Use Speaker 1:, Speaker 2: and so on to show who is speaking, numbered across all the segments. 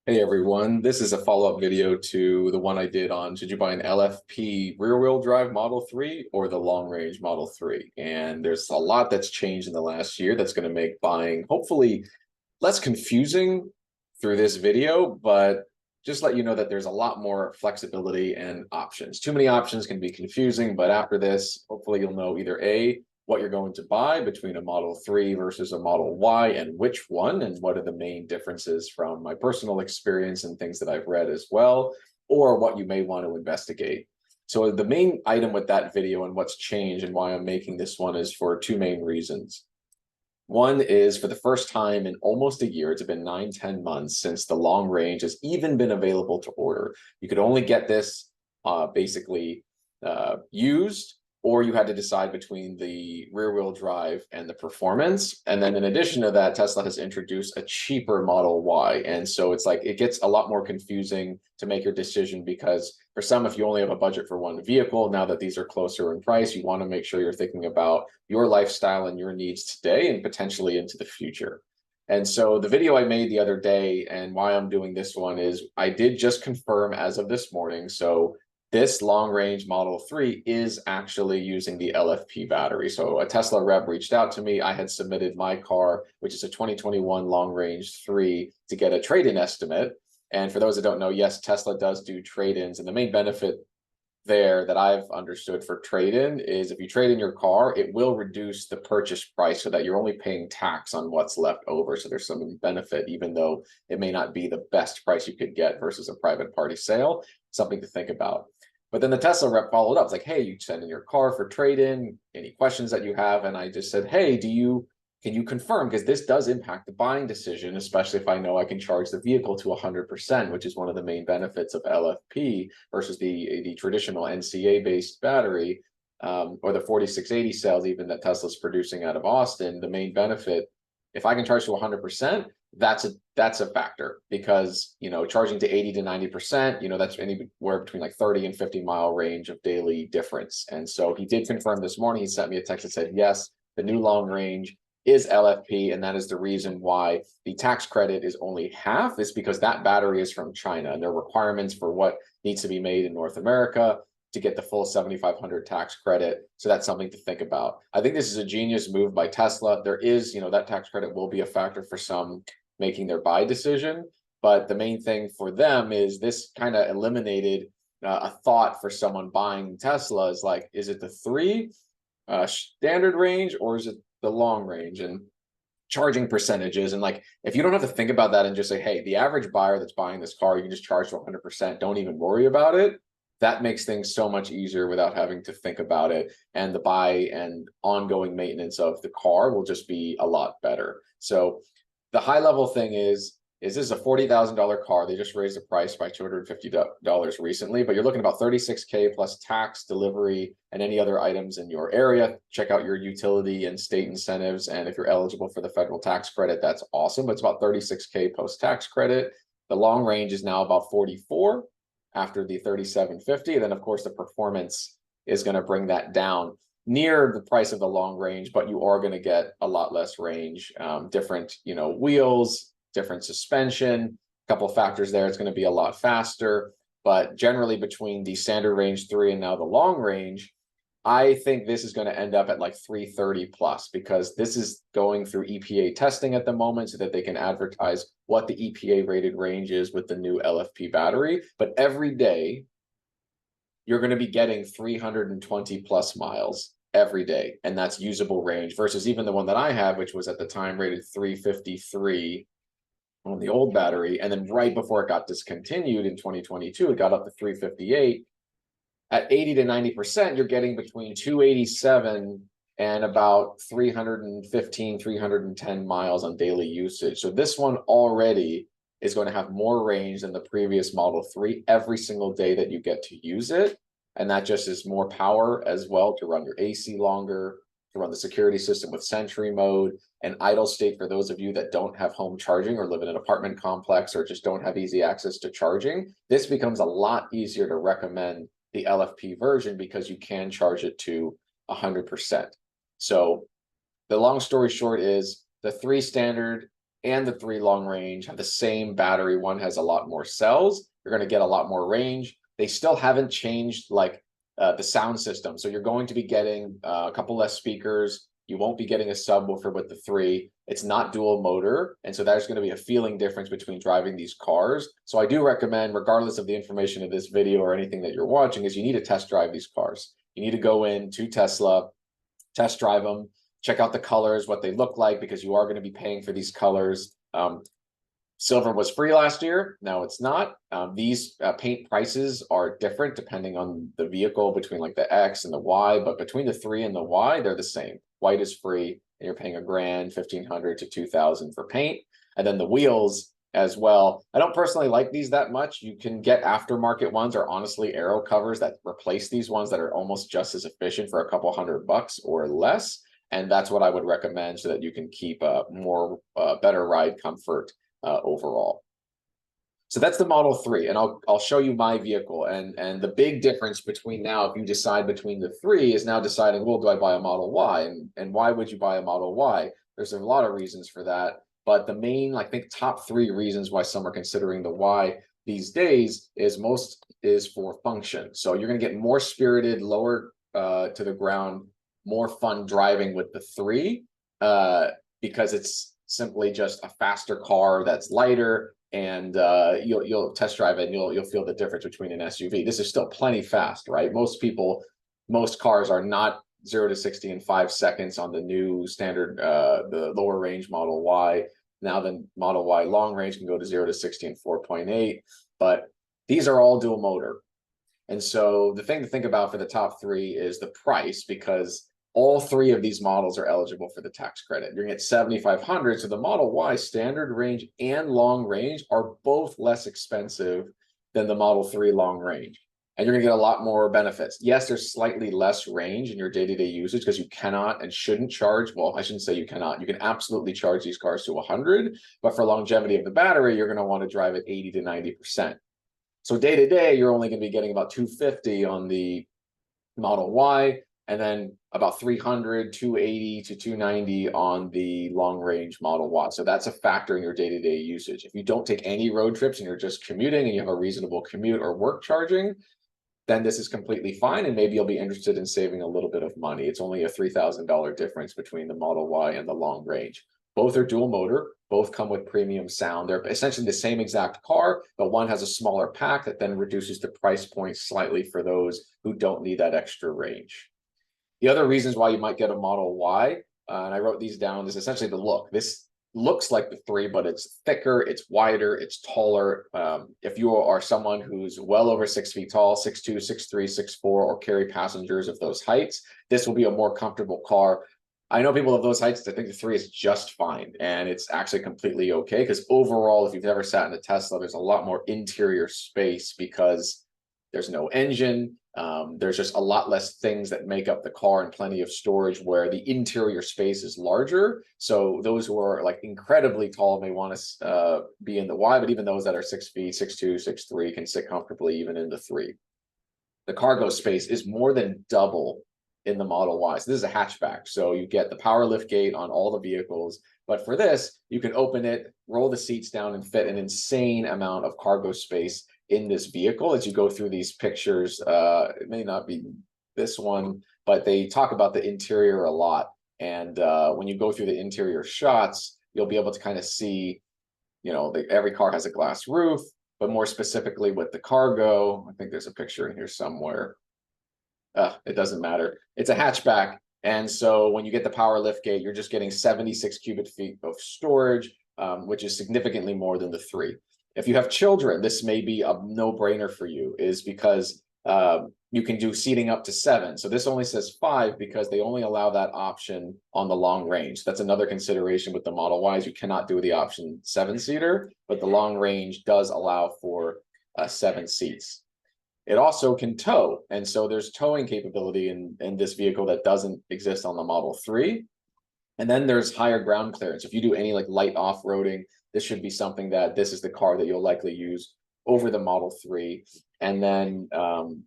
Speaker 1: Hey everyone, this is a follow-up video to the one I did on should you buy an LFP rear-wheel drive Model 3 or the long-range Model 3. And there's a lot that's changed in the last year that's going to make buying hopefully less confusing through this video, but just let you know that there's a lot more flexibility and options. Too many options can be confusing, but after this, hopefully you'll know either A, what you're going to buy between a Model 3 versus a Model Y and which one, and what are the main differences from my personal experience and things that I've read as well, or what you may want to investigate. So the main item with that video and what's changed and why I'm making this one is for two main reasons. One is for the first time in almost a year, it's been 9-10 months since the long range has even been available to order. You could only get this basically used, or you had to decide between the rear wheel drive and the performance. And then in addition to that, Tesla has introduced a cheaper Model Y. And so it's like it gets a lot more confusing to make your decision because for some, if you only have a budget for one vehicle, now that these are closer in price, you want to make sure you're thinking about your lifestyle and your needs today and potentially into the future. And so the video I made the other day and why I'm doing this one is I did just confirm as of this morning. So this long range Model 3 is actually using the LFP battery. So a Tesla rep reached out to me. I had submitted my car, which is a 2021 long range 3, to get a trade-in estimate. And for those that don't know, yes, Tesla does do trade-ins. And the main benefit there that I've understood for trade-in is if you trade in your car, it will reduce the purchase price so that you're only paying tax on what's left over. So there's some benefit, even though it may not be the best price you could get versus a private party sale, something to think about. But then the Tesla rep followed up. It's like, hey, you sent in your car for trade-in, any questions that you have? And I just said, hey, can you confirm? Because this does impact the buying decision, especially if I know I can charge the vehicle to 100%, which is one of the main benefits of LFP versus the traditional NCA-based battery, or the 4680 cells even that Tesla's producing out of Austin. The main benefit, if I can charge to 100%, that's a factor because charging to 80 to 90%, that's anywhere between like 30 and 50 mile range of daily difference. And so he did confirm this morning. He sent me a text that said yes, the new long range is LFP, and that is the reason why the tax credit is only half, is because that battery is from China and there are requirements for what needs to be made in North America to get the full 7,500 tax credit. So that's something to think about. I think this is a genius move by Tesla. There is, that tax credit will be a factor for some making their buy decision. But the main thing for them is this kind of eliminated a thought for someone buying Tesla is like, is it the 3 standard range or is it the long range? And charging percentages, and like if you don't have to think about that and just say, hey, the average buyer that's buying this car, you can just charge to 100%, don't even worry about it. That makes things so much easier without having to think about it, and the buy and ongoing maintenance of the car will just be a lot better. So the high level thing is this is a $40,000 car. They just raised the price by $250 recently, but you're looking about 36K plus tax, delivery, and any other items in your area. Check out your utility and state incentives, and if you're eligible for the federal tax credit, that's awesome. But it's about 36K post-tax credit. The long range is now about 44 after the 3750. And then, of course, the performance is going to bring that down near the price of the long range, but you are going to get a lot less range, different, wheels, different suspension, a couple of factors there. It's going to be a lot faster, but generally between the standard range 3 and now the long range, I think this is going to end up at like 330 plus, because this is going through EPA testing at the moment so that they can advertise what the EPA rated range is with the new LFP battery. But every day, you're going to be getting 320 plus miles every day. And that's usable range versus even the one that I have, which was at the time rated 353 on the old battery. And then right before it got discontinued in 2022, it got up to 358. At 80 to 90%, you're getting between 287 and about 315, 310 miles on daily usage. So this one already is going to have more range than the previous Model 3 every single day that you get to use it. And that just is more power as well to run your AC longer, to run the security system with Sentry mode, and idle state for those of you that don't have home charging or live in an apartment complex or just don't have easy access to charging. This becomes a lot easier to recommend the LFP version because you can charge it to 100%. So the long story short is the 3 standard and the 3 long range have the same battery. One has a lot more cells. You're going to get a lot more range. They still haven't changed like the sound system. So you're going to be getting a couple less speakers. You won't be getting a subwoofer with the 3. It's not dual motor. And so there's going to be a feeling difference between driving these cars. So I do recommend, regardless of the information of this video or anything that you're watching, is you need to test drive these cars. You need to go into Tesla, test drive them, check out the colors, what they look like, because you are going to be paying for these colors. Silver was free last year. Now it's not. These paint prices are different depending on the vehicle, between like the X and the Y, but between the 3 and the Y, they're the same. White is free, and you're paying $1,000, $1,500 to $2,000 for paint. And then the wheels as well. I don't personally like these that much. You can get aftermarket ones, or honestly aero covers that replace these ones that are almost just as efficient for a couple $100 or less. And that's what I would recommend, so that you can keep better ride comfort overall. So that's the Model 3, and I'll show you my vehicle. And the big difference between now, if you decide between the 3, is now deciding, well, do I buy a Model Y? And why would you buy a Model Y? There's a lot of reasons for that, but the main, I think, top 3 reasons why some are considering the Y these days is for function. So you're going to get more spirited, lower to the ground, more fun driving with the 3, because it's simply just a faster car that's lighter, and you'll test drive it and you'll feel the difference between an SUV. This is still plenty fast, right? Most cars are not 0 to 60 in 5 seconds on the new standard, the lower range Model Y. Now the Model Y long range can go to 0 to 60 in 4.8, but these are all dual motor. And so the thing to think about for the top 3 is the price, because all 3 of these models are eligible for the tax credit. You're gonna get $7,500. So the Model Y standard range and long range are both less expensive than the Model 3 long range. And you're gonna get a lot more benefits. Yes, there's slightly less range in your day-to-day usage, because you cannot and shouldn't charge. Well, I shouldn't say you cannot. You can absolutely charge these cars to 100, but for longevity of the battery, you're gonna want to drive at 80 to 90%. So day-to-day, you're only gonna be getting about 250 on the Model Y, and then about 300, 280 to 290 on the long range Model Y. So that's a factor in your day-to-day usage. If you don't take any road trips and you're just commuting and you have a reasonable commute or work charging, then this is completely fine, and maybe you'll be interested in saving a little bit of money. It's only a $3,000 difference between the Model Y and the long range. Both are dual motor, both come with premium sound. They're essentially the same exact car, but one has a smaller pack that then reduces the price point slightly for those who don't need that extra range. The other reasons why you might get a Model Y, and I wrote these down, is essentially the look. This looks like the 3, but it's thicker, it's wider, it's taller. If you are someone who's well over 6 feet tall, 6'2", 6'3", 6'4", or carry passengers of those heights, this will be a more comfortable car. I know people of those heights, I think the 3 is just fine, and it's actually completely okay, because overall, if you've never sat in a Tesla, there's a lot more interior space because there's no engine. There's just a lot less things that make up the car, and plenty of storage where the interior space is larger. So those who are like incredibly tall may want to be in the Y, but even those that are 6 feet, 6'2", 6'3", can sit comfortably even in the 3. The cargo space is more than double in the Model Y. So this is a hatchback. So you get the power lift gate on all the vehicles, but for this, you can open it, roll the seats down, and fit an insane amount of cargo space in this vehicle. As you go through these pictures, it may not be this one, but they talk about the interior a lot. And when you go through the interior shots, you'll be able to kind of see, every car has a glass roof, but more specifically with the cargo, I think there's a picture in here somewhere. It doesn't matter. It's a hatchback. And so when you get the power lift gate, you're just getting 76 cubic feet of storage, which is significantly more than the 3. If you have children, this may be a no-brainer for you, is because you can do seating up to 7. So this only says 5 because they only allow that option on the long range. That's another consideration with the Model Ys. You cannot do the option 7-seater, but the long range does allow for 7 seats. It also can tow, and so there's towing capability in this vehicle that doesn't exist on the Model 3. And then there's higher ground clearance. If you do any like light off-roading, this should be something that this is the car that you'll likely use over the Model 3. And then, well,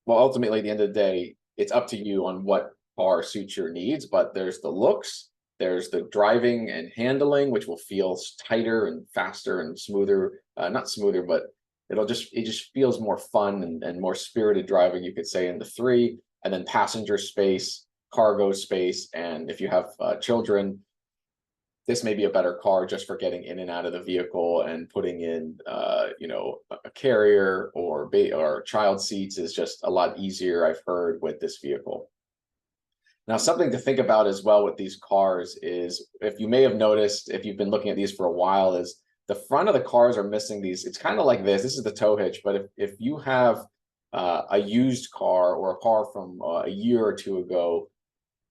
Speaker 1: ultimately, at the end of the day, it's up to you on what car suits your needs, but there's the looks, There's the driving and handling, which will feel tighter and faster and smoother. Not smoother, but it just feels more fun and more spirited driving, you could say, in the 3. And then passenger space, cargo space, and if you have children, this may be a better car just for getting in and out of the vehicle, and putting in, a carrier or child seats is just a lot easier, I've heard, with this vehicle. Now, something to think about as well with these cars is, if you may have noticed, if you've been looking at these for a while, is the front of the cars are missing these. It's kind of like this. This is the tow hitch, but if you have a used car or a car from a year or two ago,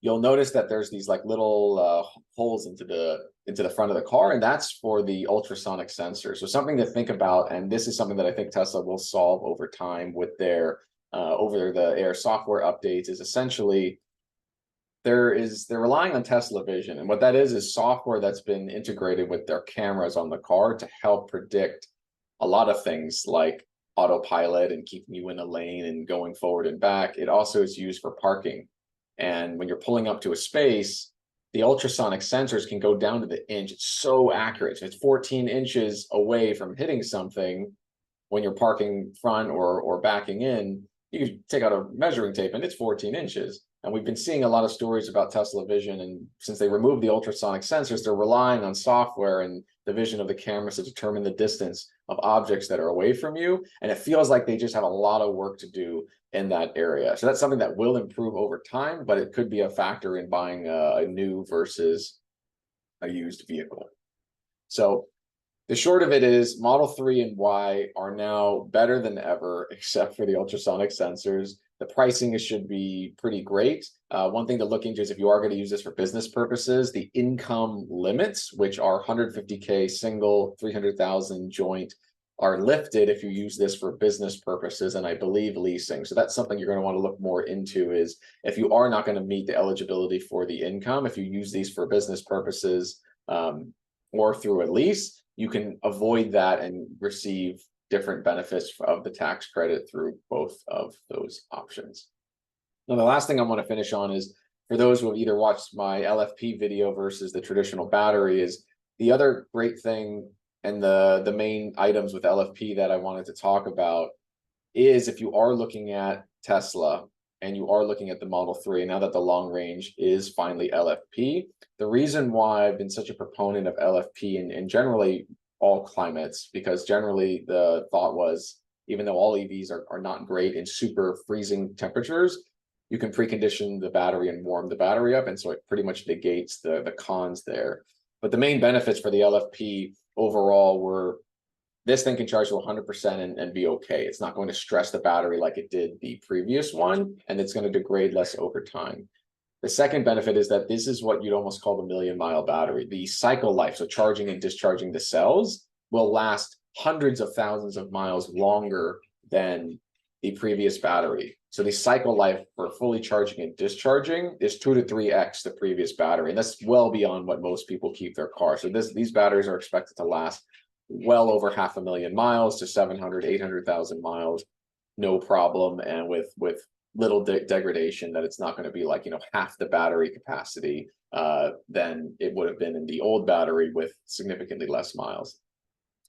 Speaker 1: you'll notice that there's these like little holes into the front of the car, and that's for the ultrasonic sensor. So something to think about, and this is something that I think Tesla will solve over time with their over the air software updates, is essentially they're relying on Tesla Vision, and what that is software that's been integrated with their cameras on the car to help predict a lot of things like autopilot and keeping you in a lane and going forward and back. It also is used for parking. And when you're pulling up to a space, the ultrasonic sensors can go down to the inch. It's so accurate. So it's 14 inches away from hitting something. When you're parking front or backing in, you can take out a measuring tape and it's 14 inches. And we've been seeing a lot of stories about Tesla Vision. And since they removed the ultrasonic sensors, they're relying on software and the vision of the cameras to determine the distance of objects that are away from you. And it feels like they just have a lot of work to do in that area. So that's something that will improve over time, but it could be a factor in buying a new versus a used vehicle. So the short of it is, Model 3 and Y are now better than ever, except for the ultrasonic sensors. The pricing should be pretty great. One thing to look into is, if you are going to use this for business purposes, the income limits, which are 150K single, 300,000 joint, are lifted if you use this for business purposes, and I believe leasing. So that's something you're going to want to look more into, is if you are not going to meet the eligibility for the income, if you use these for business purposes or through a lease, you can avoid that and receive different benefits of the tax credit through both of those options. Now, the last thing I want to finish on is, for those who have either watched my LFP video versus the traditional battery, is the other great thing, and the main items with LFP that I wanted to talk about is, if you are looking at Tesla and you are looking at the Model 3, now that the long range is finally LFP, the reason why I've been such a proponent of LFP in generally all climates, because generally the thought was, even though all EVs are not great in super freezing temperatures, you can precondition the battery and warm the battery up, and so it pretty much negates the cons there. But the main benefits for the LFP overall were, this thing can charge to 100% and be okay. It's not going to stress the battery like it did the previous one, and it's going to degrade less over time. The second benefit is that this is what you'd almost call the million-mile battery. The cycle life, so charging and discharging the cells, will last hundreds of thousands of miles longer than the previous battery. So the cycle life for fully charging and discharging is 2 to 3x the previous battery, and that's well beyond what most people keep their car. So these batteries are expected to last well over 500,000 miles to 700, 800,000 miles, no problem, and with little degradation, that it's not going to be like, half the battery capacity than it would have been in the old battery with significantly less miles.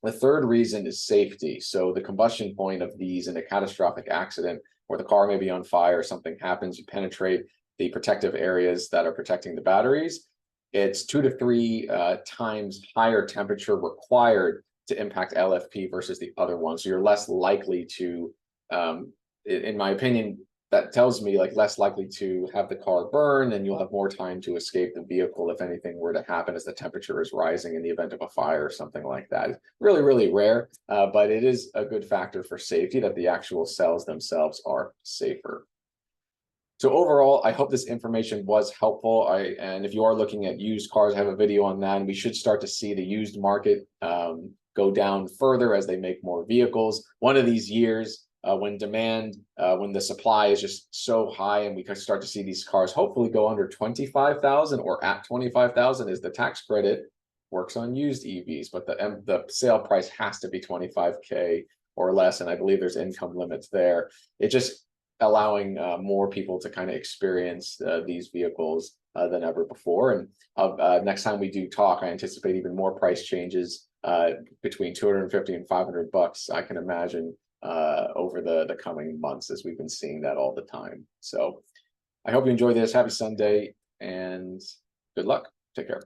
Speaker 1: The third reason is safety. So the combustion point of these in a catastrophic accident, where the car may be on fire, something happens, you penetrate the protective areas that are protecting the batteries, it's 2 to 3 times higher temperature required to impact LFP versus the other one. So you're less likely to, in my opinion, that tells me like less likely to have the car burn, and you'll have more time to escape the vehicle if anything were to happen as the temperature is rising in the event of a fire or something like that. It's really, really rare, but it is a good factor for safety that the actual cells themselves are safer. So overall, I hope this information was helpful. And if you are looking at used cars, I have a video on that, and we should start to see the used market go down further as they make more vehicles. One of these years, when the supply is just so high, and we can start to see these cars hopefully go under 25,000 or at 25,000, as the tax credit works on used EVs, but the sale price has to be 25K or less, and I believe there's income limits there. allowing more people to kind of experience these vehicles than ever before. And next time we do talk, I anticipate even more price changes between 250 and $500. I can imagine over the coming months, as we've been seeing that all the time. So I hope you enjoy this. Happy Sunday and good luck. Take care.